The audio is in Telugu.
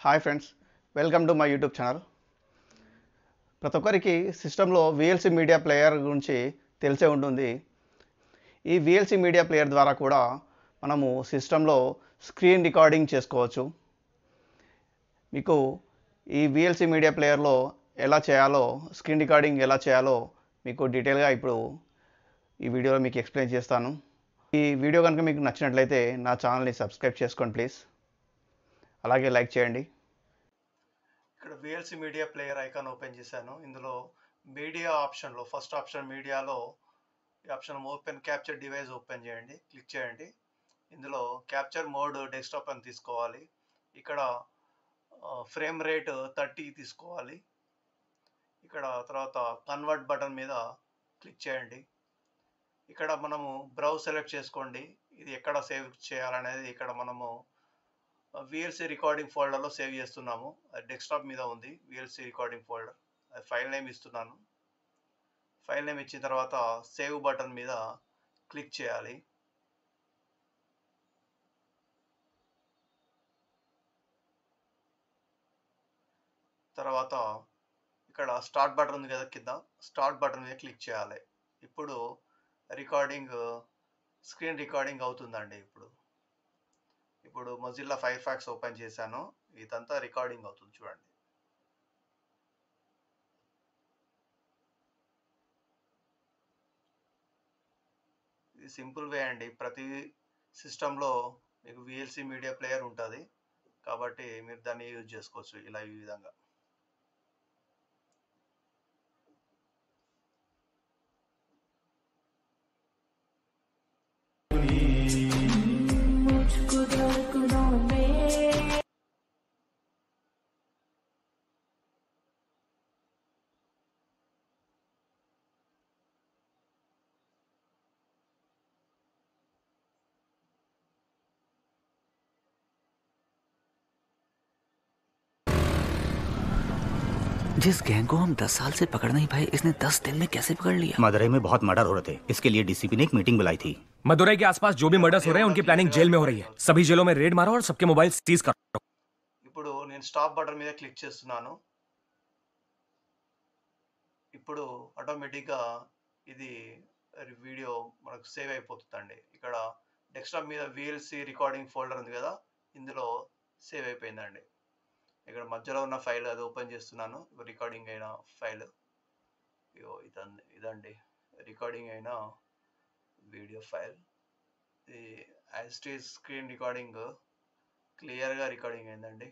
Hi friends, welcome to my YouTube channel. ప్రతి ఒక్కరికి సిస్టంలో విఎల్సి మీడియా ప్లేయర్ గురించి తెలిసే ఉంటుంది. ఈ విఎల్సి మీడియా ప్లేయర్ ద్వారా కూడా మనము సిస్టంలో స్క్రీన్ రికార్డింగ్ చేసుకోవచ్చు. మీకు ఈ విఎల్సి మీడియా ప్లేయర్లో ఎలా చేయాలో, స్క్రీన్ రికార్డింగ్ ఎలా చేయాలో మీకు డీటెయిల్గా ఇప్పుడు ఈ వీడియోలో మీకు ఎక్స్ప్లెయిన్ చేస్తాను. ఈ వీడియో కనుక మీకు నచ్చినట్లయితే నా ఛానల్ని సబ్స్క్రైబ్ చేసుకోండి ప్లీజ్. అలాగే లైక్ చేయండి. ఇక్కడ VLC media player icon open చేశాను. ఇందులో మీడియా ఆప్షన్లో ఫస్ట్ ఆప్షన్ మీడియాలో ఈ option open capture device open చేయండి, క్లిక్ చేయండి. ఇందులో క్యాప్చర్ మోడ్ డెస్క్టాప్ అని తీసుకోవాలి. ఇక్కడ ఫ్రేమ్ రేట్ 30 తీసుకోవాలి. ఇక్కడ తర్వాత కన్వర్ట్ బటన్ మీద క్లిక్ చేయండి. ఇక్కడ మనము బ్రౌజ్ సెలెక్ట్ చేసుకోండి. ఇది ఎక్కడ సేవ్ చేయాలనేది ఇక్కడ మనము విఎల్సి రికార్డింగ్ ఫోల్డర్లో సేవ్ చేస్తున్నాము. అది డెస్క్టాప్ మీద ఉంది విఎల్సి రికార్డింగ్ ఫోల్డర్. అది ఫైల్ నేమ్ ఇస్తున్నాను. ఫైల్ నేమ్ ఇచ్చిన తర్వాత సేవ్ బటన్ మీద క్లిక్ చేయాలి. తర్వాత ఇక్కడ స్టార్ట్ బటన్ ఉంది కదా, కింద స్టార్ట్ బటన్ మీద క్లిక్ చేయాలి. ఇప్పుడు రికార్డింగ్ స్క్రీన్ రికార్డింగ్ అవుతుందండి. ఇప్పుడు మొజిల్లా ఫైర్ ఫాక్స్ ఓపెన్ చేశాను. ఇదంతా రికార్డింగ్ అవుతుంది చూడండి. ఇది సింపుల్ వే అండి. ప్రతి సిస్టంలో మీకు విఎల్సి మీడియా ప్లేయర్ ఉంటుంది కాబట్టి మీరు దాన్ని యూజ్ చేసుకోవచ్చు ఇలా ఈ విధంగా. जिस गैंग को हम 10 साल से पकड़ नहीं पाए, इसने 10 दिन में कैसे पकड़ लिया? मदुरई में बहुत मर्डर हो रहे थे, इसके लिए डीसीपी ने एक मीटिंग बुलाई थी. मदुरई के आसपास जो भी मर्डर्स हो रहे हैं उनकी प्लानिंग जेल में हो रही है. सभी जेलों में रेड मारो और सबके मोबाइल सीज करो. ఇప్పుడు నేను స్టాప్ బటన్ మీద క్లిక్ చేస్తున్నాను. ఇప్పుడు ఆటోమేటిక్గా ఇది వీడియో మనకు సేవ్ అయిపోతుందండి. ఇక్కడ డెస్క్టాప్ మీద విఎల్సి రికార్డింగ్ ఫోల్డర్ ఉంది కదా, ఇందులో సేవ్ అయిపోయిందండి. ఇక్కడ మధ్యలో ఉన్న ఫైల్ అది ఓపెన్ చేస్తున్నాను. రికార్డింగ్ అయిన ఫైల్ ఇదండి, రికార్డింగ్ అయిన వీడియో ఫైల్. ఇది as it is screen recording క్లియర్గా రికార్డింగ్ అయిందండి.